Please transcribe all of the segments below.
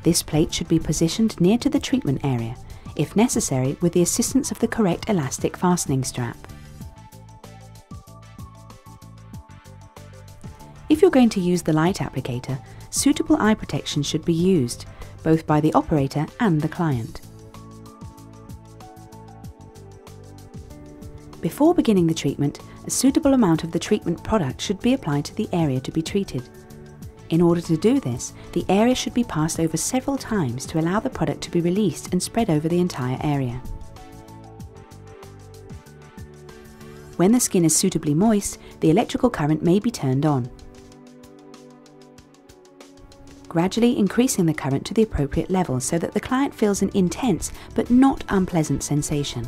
This plate should be positioned near to the treatment area, if necessary with the assistance of the correct elastic fastening strap. If you're going to use the light applicator, suitable eye protection should be used, both by the operator and the client. Before beginning the treatment, a suitable amount of the treatment product should be applied to the area to be treated. In order to do this, the area should be passed over several times to allow the product to be released and spread over the entire area. When the skin is suitably moist, the electrical current may be turned on, gradually increasing the current to the appropriate level so that the client feels an intense but not unpleasant sensation.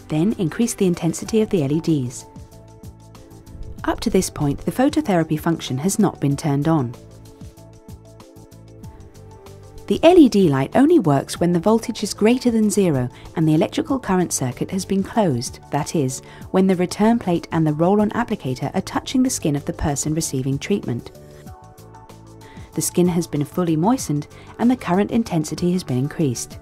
Then increase the intensity of the LEDs. Up to this point, the phototherapy function has not been turned on. The LED light only works when the voltage is greater than 0 and the electrical current circuit has been closed, that is, when the return plate and the roll-on applicator are touching the skin of the person receiving treatment. The skin has been fully moistened and the current intensity has been increased.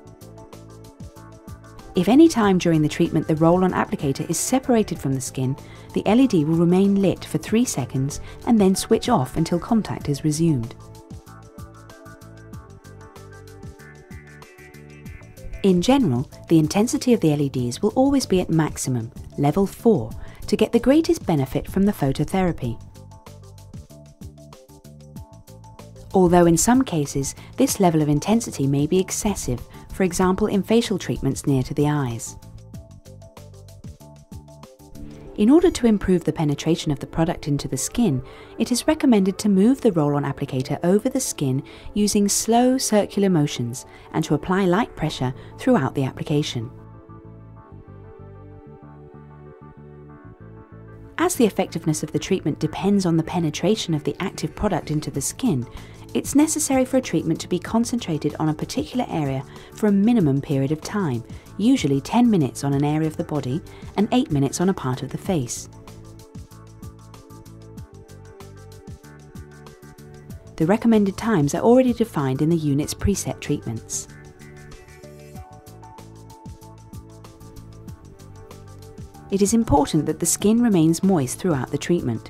If any time during the treatment the roll-on applicator is separated from the skin, the LED will remain lit for 3 seconds and then switch off until contact is resumed. In general, the intensity of the LEDs will always be at maximum, level 4, to get the greatest benefit from the phototherapy. Although in some cases this level of intensity may be excessive, for example in facial treatments near to the eyes. In order to improve the penetration of the product into the skin, it is recommended to move the roll-on applicator over the skin using slow circular motions and to apply light pressure throughout the application. As the effectiveness of the treatment depends on the penetration of the active product into the skin, it's necessary for a treatment to be concentrated on a particular area for a minimum period of time, usually 10 minutes on an area of the body and 8 minutes on a part of the face. The recommended times are already defined in the unit's preset treatments. It is important that the skin remains moist throughout the treatment.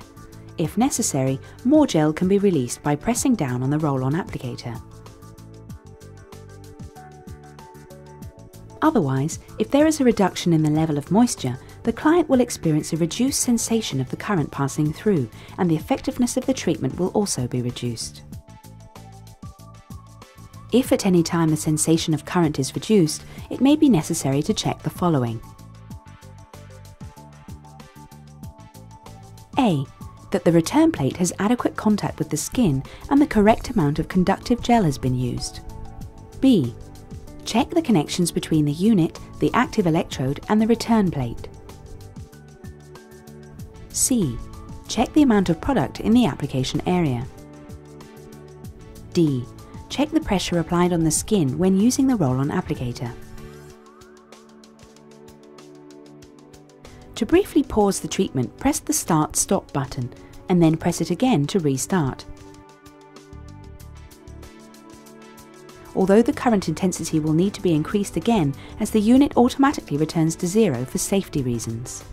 If necessary, more gel can be released by pressing down on the roll-on applicator. Otherwise, if there is a reduction in the level of moisture, the client will experience a reduced sensation of the current passing through, and the effectiveness of the treatment will also be reduced. If at any time the sensation of current is reduced, it may be necessary to check the following. A. That the return plate has adequate contact with the skin and the correct amount of conductive gel has been used. B. Check the connections between the unit, the active electrode and the return plate. C. Check the amount of product in the application area. D. Check the pressure applied on the skin when using the roll-on applicator. To briefly pause the treatment, press the Start/Stop button and then press it again to restart. Although the current intensity will need to be increased again as the unit automatically returns to 0 for safety reasons.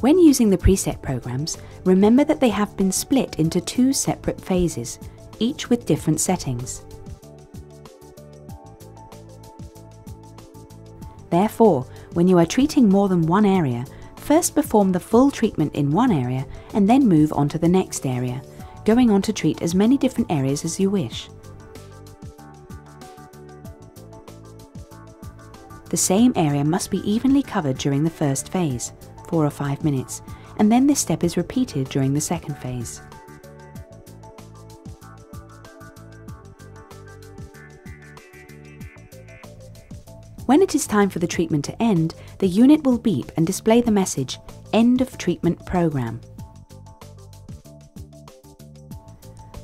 When using the preset programs, remember that they have been split into 2 separate phases, each with different settings. Therefore, when you are treating more than one area, first perform the full treatment in one area and then move on to the next area, going on to treat as many different areas as you wish. The same area must be evenly covered during the first phase, 4 or 5 minutes, and then this step is repeated during the second phase. When it is time for the treatment to end, the unit will beep and display the message, "End of treatment program."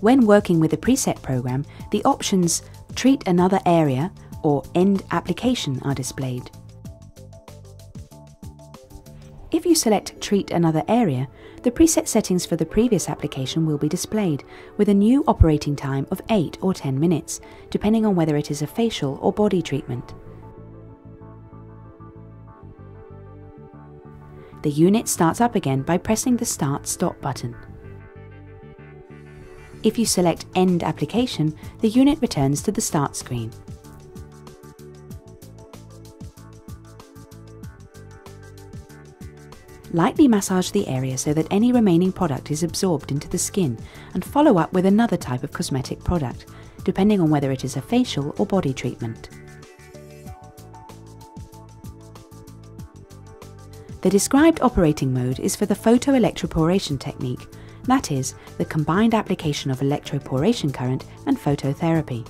When working with a preset program, the options "Treat another area" or "End application" are displayed. If you select Treat Another Area, the preset settings for the previous application will be displayed, with a new operating time of 8 or 10 minutes, depending on whether it is a facial or body treatment. The unit starts up again by pressing the Start/Stop button. If you select End Application, the unit returns to the Start screen. Lightly massage the area so that any remaining product is absorbed into the skin, and follow up with another type of cosmetic product, depending on whether it is a facial or body treatment. The described operating mode is for the photoelectroporation technique, that is, the combined application of electroporation current and phototherapy.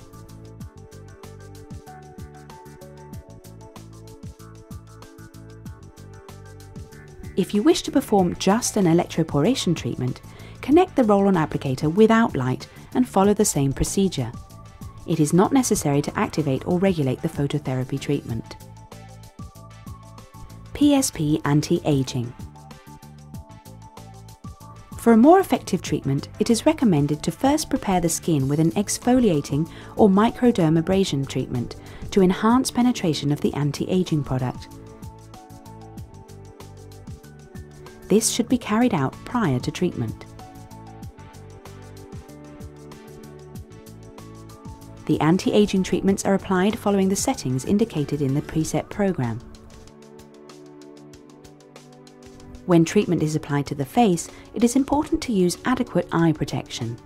If you wish to perform just an electroporation treatment, connect the roll-on applicator without light and follow the same procedure. It is not necessary to activate or regulate the phototherapy treatment. PSP anti-aging. For a more effective treatment, it is recommended to first prepare the skin with an exfoliating or microdermabrasion treatment to enhance penetration of the anti-aging product. This should be carried out prior to treatment. The anti-aging treatments are applied following the settings indicated in the preset program. When treatment is applied to the face, it is important to use adequate eye protection.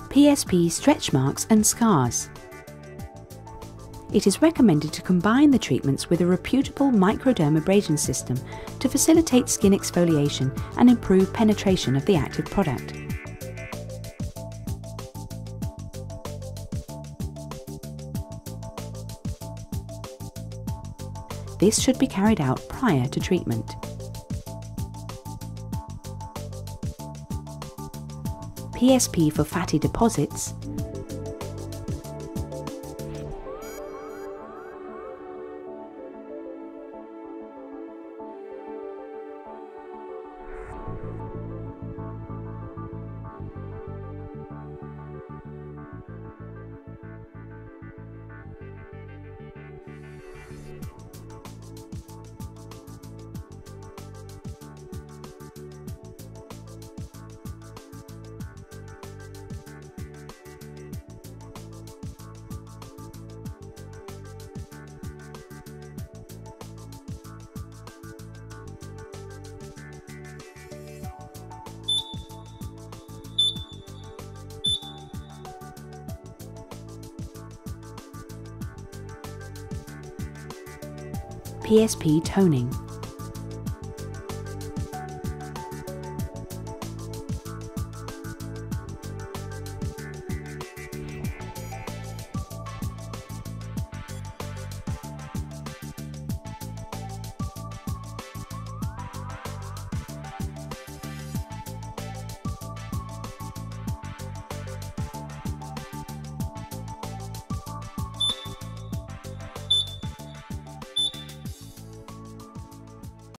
PSP stretch marks and scars. It is recommended to combine the treatments with a reputable microdermabrasion system to facilitate skin exfoliation and improve penetration of the active product. This should be carried out prior to treatment. PSP for fatty deposits, PSP toning.